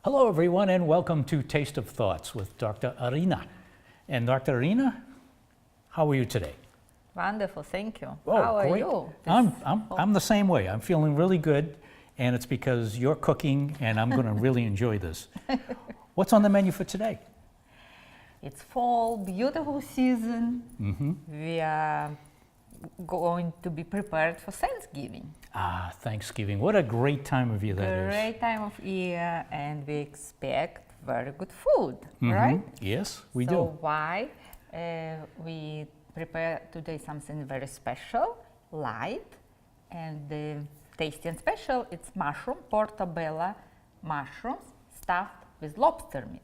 Hello, everyone, and welcome to Taste of Thoughts with Dr. Irina. And Dr. Irina, how are you today? Wonderful, thank you. Oh, How are great. you? I'm the same way. I'm feeling really good, and it's because you're cooking, and I'm going to really enjoy this. What's on the menu for today? It's fall, beautiful season. We are going to be prepared for Thanksgiving. Ah, Thanksgiving. What a great time of year that is. Great time of year, and we expect very good food, right? Yes, we So do. why we prepare today something very special, light, and tasty and special. It's mushroom, portobello mushrooms stuffed with lobster meat.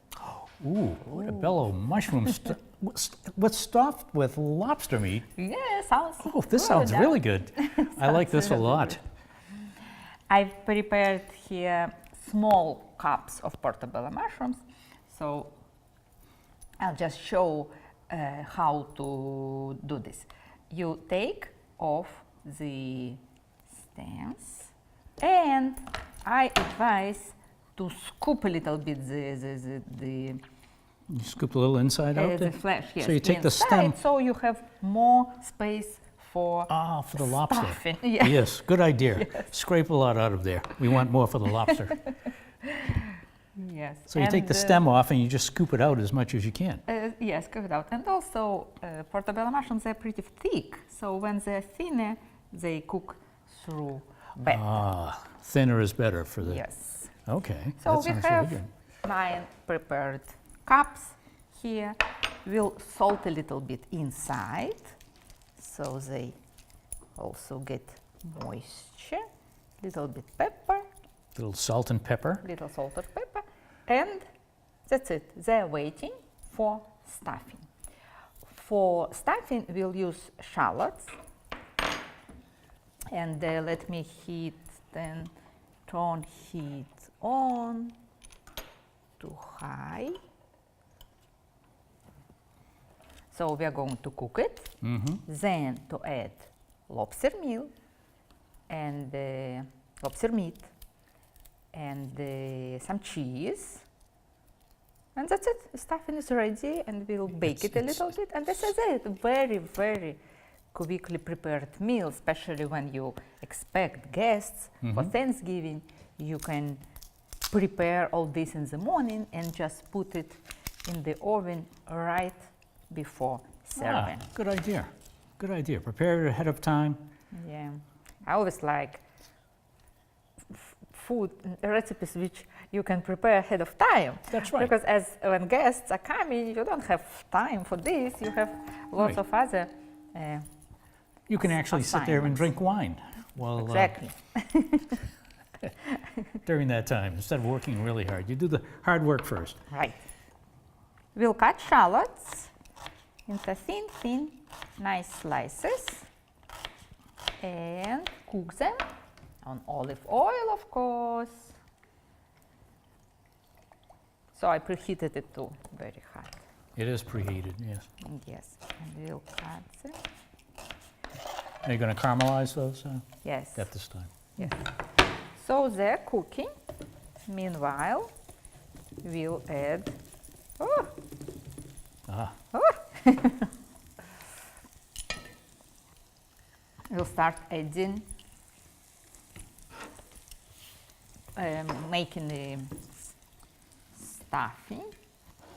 Ooh, portobello mushrooms what's stuffed with lobster meat. Yeah, sounds Oh, this good, sounds huh? really good. I like this a really lot. I've prepared here small cups of portobello mushrooms, so I'll just show how to do this. You take off the stems, and I advise to scoop a little bit the You scoop a little inside out there? the flesh. Yes, So you take the inside, stem. so you have more space for For the lobster. stuffing. Yeah. Yes, good idea. Yes. Scrape a lot out of there. We want more for the lobster. Yes. So you take the stem off and you just scoop it out as much as you can. Yes, scoop it out. And also, portobello mushrooms are pretty thick, so when they're thinner, they cook through better. Thinner is better for the... Yes. Okay, So that we sounds have really good. 9 prepared cups here. We'll salt a little bit inside, so they also get moisture. Little bit pepper, Little salt and pepper. little salt and pepper, and that's it. They're waiting for stuffing. For stuffing, we'll use shallots, and let me turn heat on to high. So we are going to cook it, then to add lobster meal and lobster meat and some cheese, and that's it. The stuffing is ready, and we'll bake it a little bit, and this is it. Very, very quickly prepared meal, especially when you expect guests for Thanksgiving. You can prepare all this in the morning and just put it in the oven right before serving. Good idea. Good idea. Prepare it ahead of time. Yeah, I always like food recipes which you can prepare ahead of time. That's right. Because when guests are coming, you don't have time for this. You have lots Right. of other. You can actually sit there and assignments. drink wine while Exactly. during that time, instead of working really hard. You do the hard work first. Right. We'll cut shallots into thin, nice slices and cook them on olive oil, of course. So I preheated it to very hot. It is preheated, yes. Yes, and we'll cut them. Are you going to caramelize those Yes. at this time? Yes. So they're cooking. Meanwhile, we'll add. We'll start adding, making the stuffing,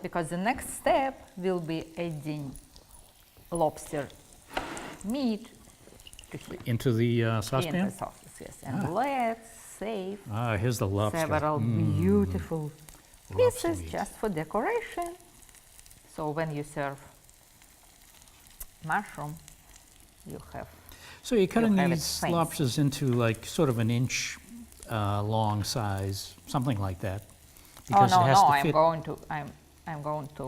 because the next step will be adding lobster meat Into the in saucepan? the sauces. Yes, and let's save Here's the lobster. several beautiful Lobster pieces meat. just for decoration. So when you serve mushroom, you have. So you're cutting have it these fancy. lobsters into like sort of an inch long size, something like that. Because oh no, it has no! to I'm fit. going to. I'm going to.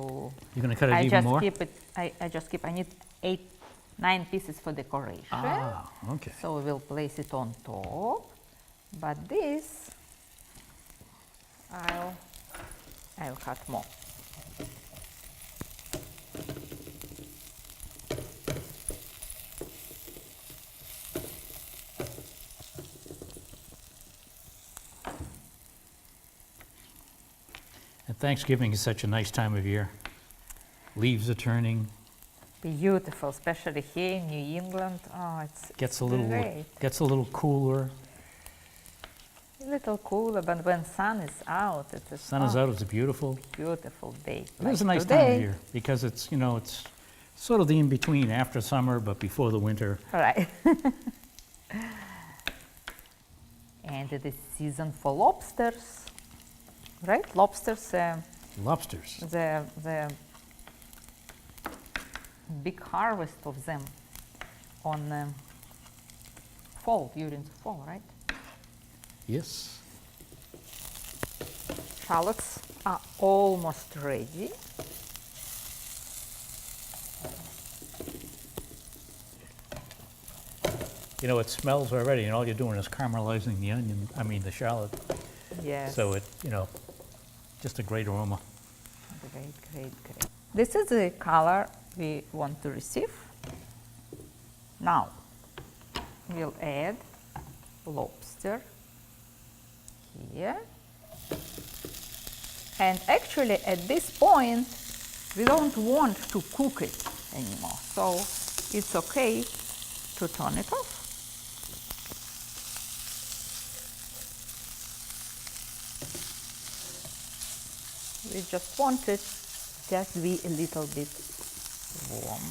You're going to cut it I even just more? keep it. I just keep. I need 9 pieces for decoration. Okay. So we'll place it on top. But this, I'll cut more. Thanksgiving is such a nice time of year. Leaves are turning. Beautiful, especially here in New England. Oh, it's Gets great. a little cooler. A little cooler, but when sun is out, it's a Sun is out. It's beautiful. beautiful day. It is a nice time of year because it's, you know, it's sort of the in between after summer but before the winter. All right. And it is season for lobsters, right? Lobsters, Lobsters. the big harvest of them on fall, during the fall, right? Yes. Shallots are almost ready. You know, it smells already, and all you're doing is caramelizing the onion, the shallot. Yes. So it, you know, just a great aroma. Great, great, great. This is the color we want to receive. Now, we'll add lobster here. And actually, at this point, we don't want to cook it anymore. So it's okay to turn it off. We just want it just be a little bit warm.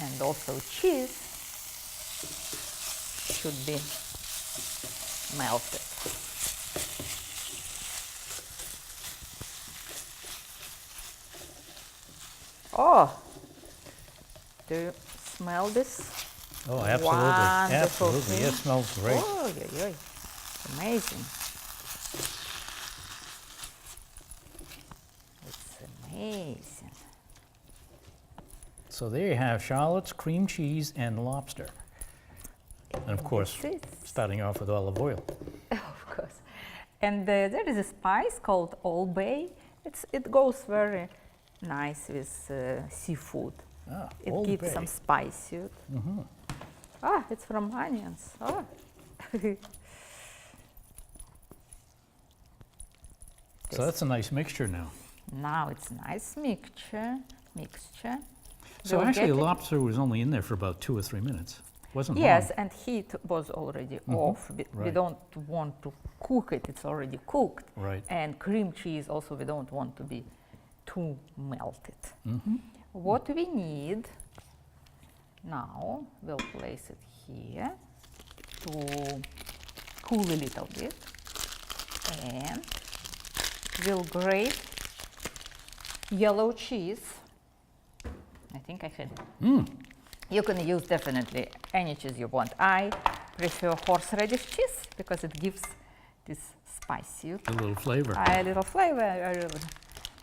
And also cheese should be melted. Oh, do you smell this? Oh, absolutely. Wonderful Absolutely. thing. It smells great. Oh, yeah, yeah. Amazing. It's amazing. So there you have shallots, cream cheese, and lobster. And of course, This is- starting off with olive oil. Of course. And there is a spice called Old Bay. It goes very nice with seafood. Ah, It Old gives Bay. some spice to it. Ah, it's from onions. Ah. So that's a nice mixture now. Now it's nice mixture. So We'll actually, get it. lobster was only in there for about 2 or 3 minutes. Wasn't Yes, long. and heat was already off. We Right. don't want to cook it, it's already cooked. Right. And cream cheese also we don't want to be too melted. What we need now, we'll place it here to cool a little bit. And we'll grate yellow cheese. I think I had it. You can use definitely any cheese you want. I prefer horseradish cheese because it gives this spicy, A little flavor. a little flavor. I really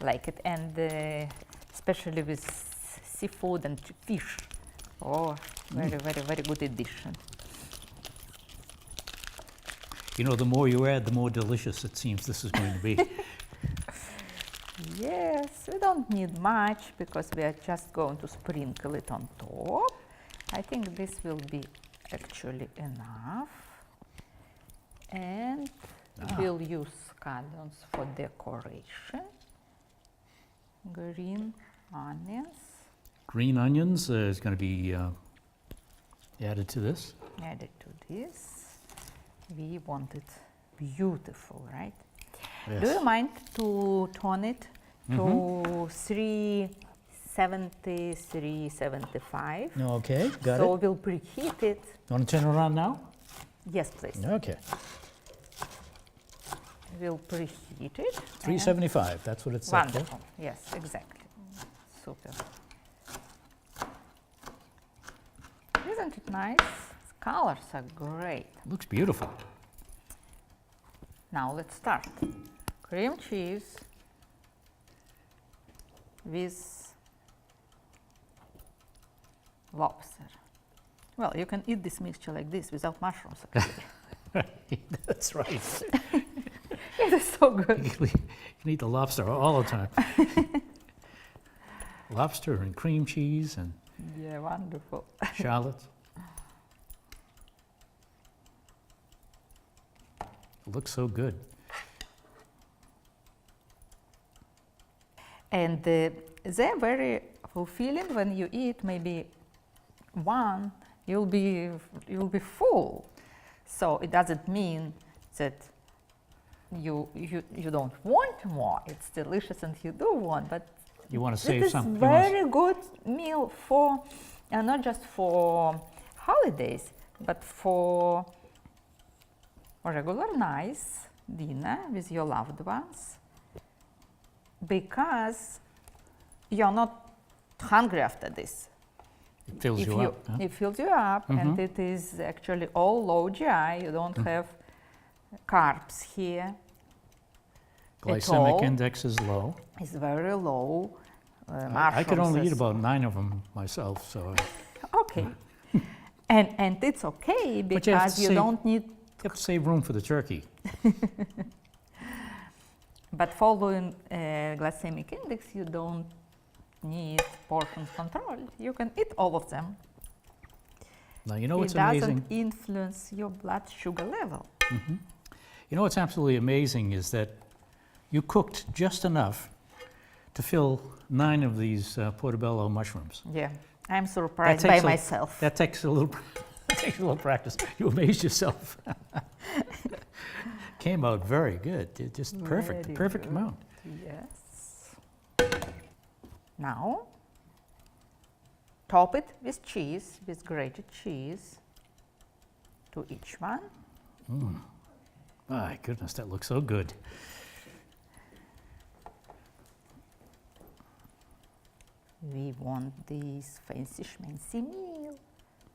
like it, and especially with seafood and fish. Oh, very, very, very good addition. You know, the more you add, the more delicious it seems this is going to be. Yes, we don't need much because we are just going to sprinkle it on top. I think this will be actually enough. And we'll use scallions for decoration. Green onions Green onions is going to be added to this. added to this. We want it beautiful, right? Yes. Do you mind to turn it to 370, 375? Okay, got So it. we'll preheat it. You want to turn it on now? Yes, please. Okay. We'll preheat it. and- 375, that's what it said. Wonderful. Yes, exactly. Super. Isn't it nice? Colors are great. Looks beautiful. Now let's start. Cream cheese with lobster. Well, you can eat this mixture like this without mushrooms. Actually. That's right. It is so good. You can eat the lobster all the time. Lobster and cream cheese and Yeah, wonderful. shallots. It looks so good. And they're very fulfilling when you eat maybe one, you'll be full. So it doesn't mean that you don't want more. It's delicious and you do want, but You want to it save is some. very good meal for not just for holidays, but for a regular nice dinner with your loved ones, because you're not hungry after this. It fills you up. Huh? It fills you up, and it is actually all low GI. You don't have carbs here. Glycemic all. index is low. It's very low. I could only eat mushrooms about 9 of them myself, so okay. And it's okay But you have because to you save- don't need. you have to save room for the turkey. But following glycemic index, you don't need portion control. You can eat all of them. Now, you know what's It doesn't amazing? influence your blood sugar level. You know what's absolutely amazing is that you cooked just enough to fill 9 of these portobello mushrooms. Yeah, I'm surprised takes by a- myself. That takes a little, takes a little practice. You amazed yourself. Came out very good. Just perfect, the Very perfect good. amount. Yes. Now, top it with cheese, with grated cheese, to each one. My goodness, that looks so good. We want this fancy schmancy meal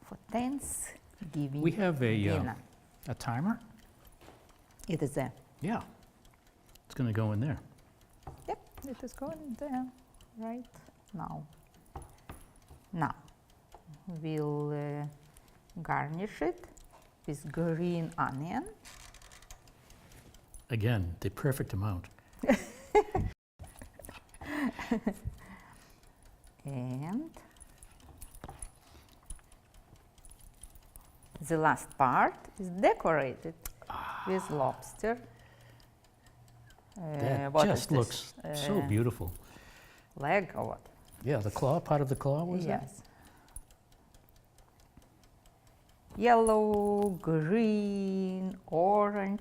for Thanksgiving We have dinner. a timer. It is there. Yeah, it's going to go in there. Yep, it is going there right now. Now, we'll garnish it with green onion. Again, the perfect amount. And the last part is decorated with lobster. That What is just this? looks so beautiful. Leg or what? Yeah, the claw, part of the claw was that? Yes. Yellow, green, orange,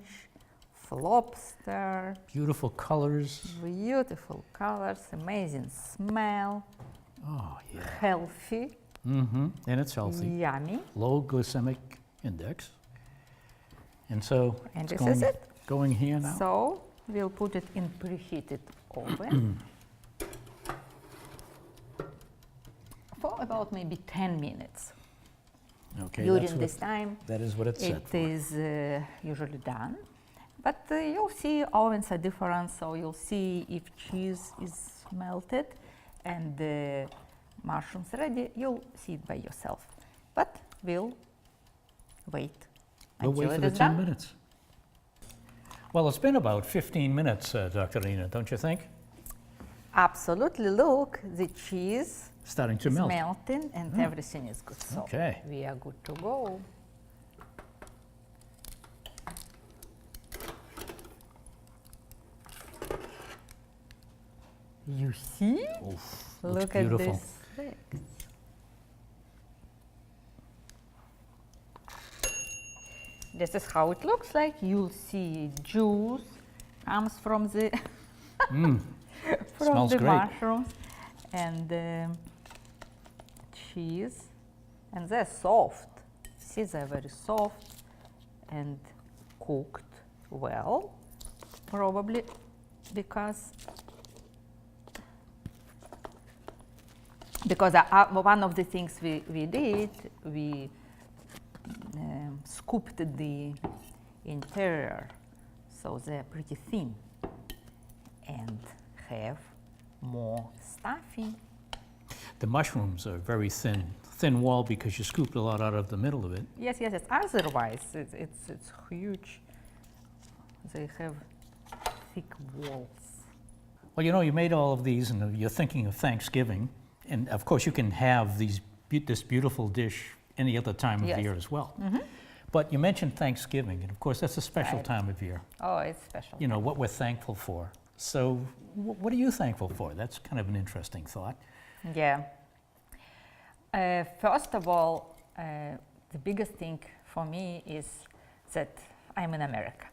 lobster, Beautiful colors. beautiful colors, amazing smell, Oh, yeah. healthy, And it's healthy. yummy. Low glycemic index. And so And it's this is it. going here now. So we'll put it in preheated oven for about maybe 10 minutes. Okay, During this time, that is what it's set it for. is usually done. But you'll see ovens are different, so you'll see if cheese is melted and the mushrooms ready, you'll see it by yourself. But we'll wait We'll until wait for it the is 10 done. minutes. Well, it's been about 15 minutes, Dr. Irina, don't you think? Absolutely, look, the cheese Starting to is melt. melting and everything is good. So Okay. we are good to go. You see? Oof, looks Look beautiful. at this. Look. This is how it looks like. You'll see juice comes from the from Smells the great. mushrooms and cheese, and they're soft. See, they're very soft and cooked well, probably because one of the things we did, we scooped the interior, so they're pretty thin and have more stuffing. The mushrooms are very thin wall because you scooped a lot out of the middle of it. Yes, yes, yes. Otherwise, it's huge. They have thick walls. Well, you know, you made all of these and you're thinking of Thanksgiving. And of course, you can have this beautiful dish any other time of Yes. year as well. But you mentioned Thanksgiving, and of course, that's a special Right. time of year. Oh, it's special. You know, what we're thankful for. So what are you thankful for? That's kind of an interesting thought. Yeah. First of all, the biggest thing for me is that I'm in America.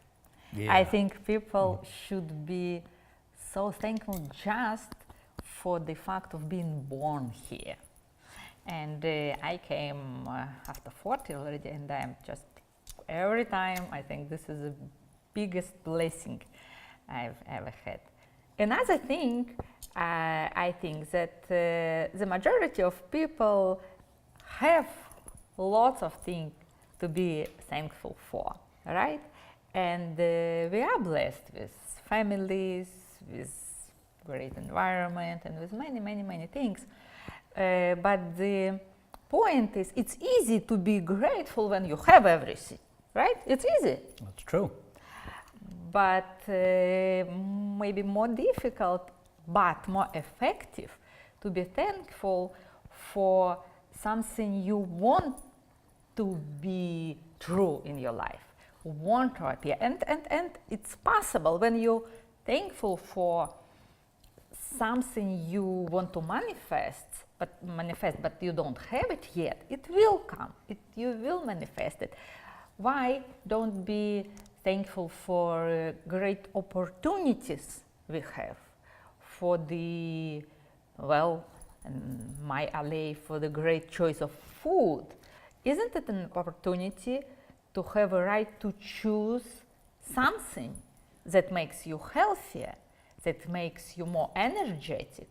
Yeah. I think people should be so thankful just for the fact of being born here. And I came after 40 already, and I'm just, every time I think this is the biggest blessing I've ever had. Another thing, I think that the majority of people have lots of things to be thankful for, right? And we are blessed with families, with great environment, and with many, many, many things. But the point is, it's easy to be grateful when you have everything, right? It's easy. That's true. But maybe more difficult, but more effective to be thankful for something you want to be true in your life, want to appear. And it's possible when you're thankful for something you want to manifest, but you don't have it yet, it will come, you will manifest it. Why don't be thankful for great opportunities we have, for the, well, in my alley, for the great choice of food? Isn't it an opportunity to have a right to choose something that makes you healthier, that makes you more energetic,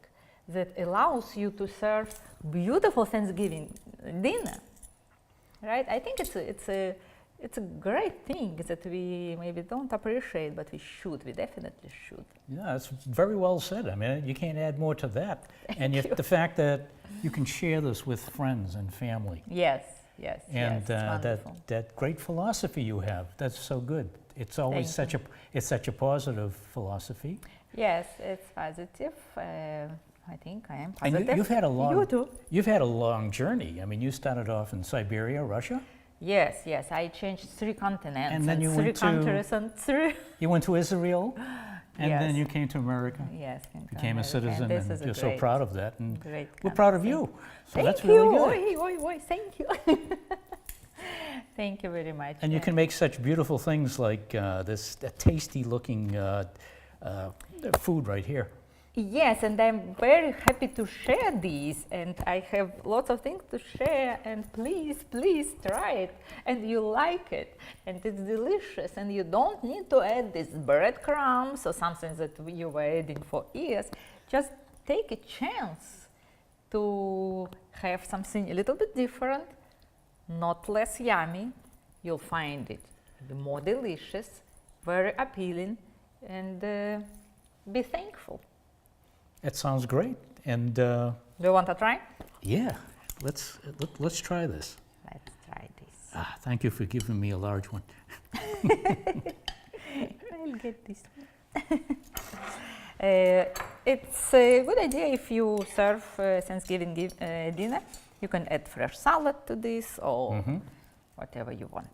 that allows you to serve beautiful Thanksgiving dinner, right? I think it's a great thing that we maybe don't appreciate, but we definitely should. Yeah, it's very well said. I mean, you can't add more to that. And yet the fact that you can share this with friends and family. Yes, And it's wonderful. that great philosophy you have, that's so good. It's always such a positive philosophy. Yes, it's positive. I think I am And positive. You too. You've had a long journey. I mean, you started off in Siberia, Russia. Yes, I changed 3 continents And then you three went to- countries and 3. You went to Israel, and Yes. then you came to America. Yes, Became a citizen, this and is a you're so great- proud of that. And great we're proud of country. you. So Thank that's you. really good. Oi, thank you. Thank you very much. And you can make such beautiful things like this tasty-looking food right here. Yes, and I'm very happy to share these, and I have lots of things to share, and please try it, and you like it, and it's delicious, and you don't need to add these breadcrumbs or something that you were adding for years. Just take a chance to have something a little bit different, not less yummy. You'll find it more delicious, very appealing, and be thankful. That sounds great. And Do you want to try? yeah, let's try this. Let's try this. Thank you for giving me a large one. I'll get this one. It's a good idea if you serve Thanksgiving dinner. You can add fresh salad to this or whatever you want.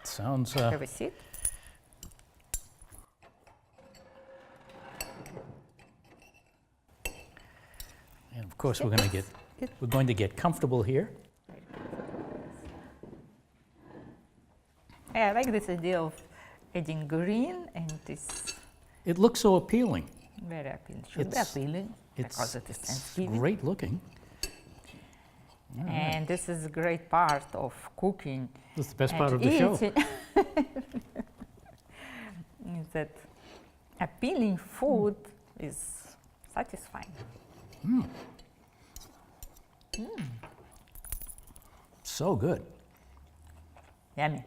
Sounds. Have a seat. And of course, we're going to get comfortable here. I like this idea of adding green, and it's It looks so appealing. very appealing. Should be It's- appealing because it is It's Thanksgiving. great looking. All right. And this is a great part of cooking. That's the best and part of the show. eating. Is that appealing food is satisfying. So good. Yummy.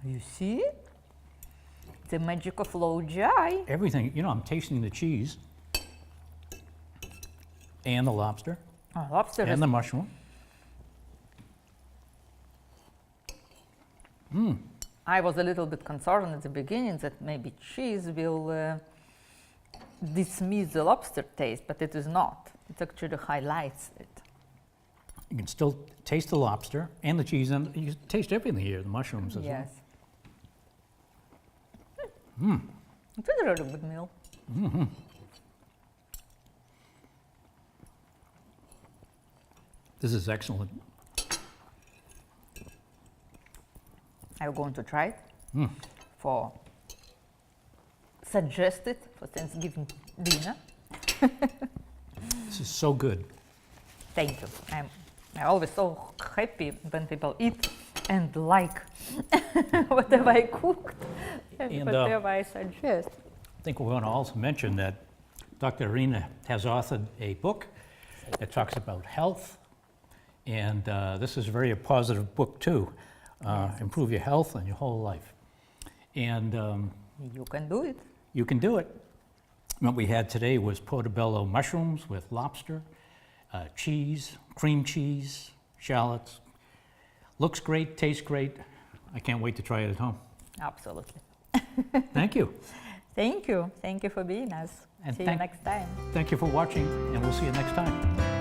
You see? The magic of low jai. Everything, I'm tasting the cheese and the lobster Lobster is and the mushroom. I was a little bit concerned at the beginning that maybe cheese will dismiss the lobster taste, but it is not. It actually highlights it. You can still taste the lobster and the cheese, and you taste everything here, the mushrooms as Yes. well. It is a really good meal. This is excellent. I'm going to try it for suggested for Thanksgiving dinner. This is so good. Thank you. I'm always so happy when people eat and like whatever I cooked and whatever I suggest. I think we want to also mention that Dr. Irina has authored a book that talks about health, and this is a very positive book too. Improve your health and your whole life. And You can do it. you can do it. What we had today was portobello mushrooms with lobster, cheese, cream cheese, shallots. Looks great, tastes great. I can't wait to try it at home. Absolutely. Thank you. Thank you. Thank you for being us. And See you next time. Thank you for watching, and we'll see you next time.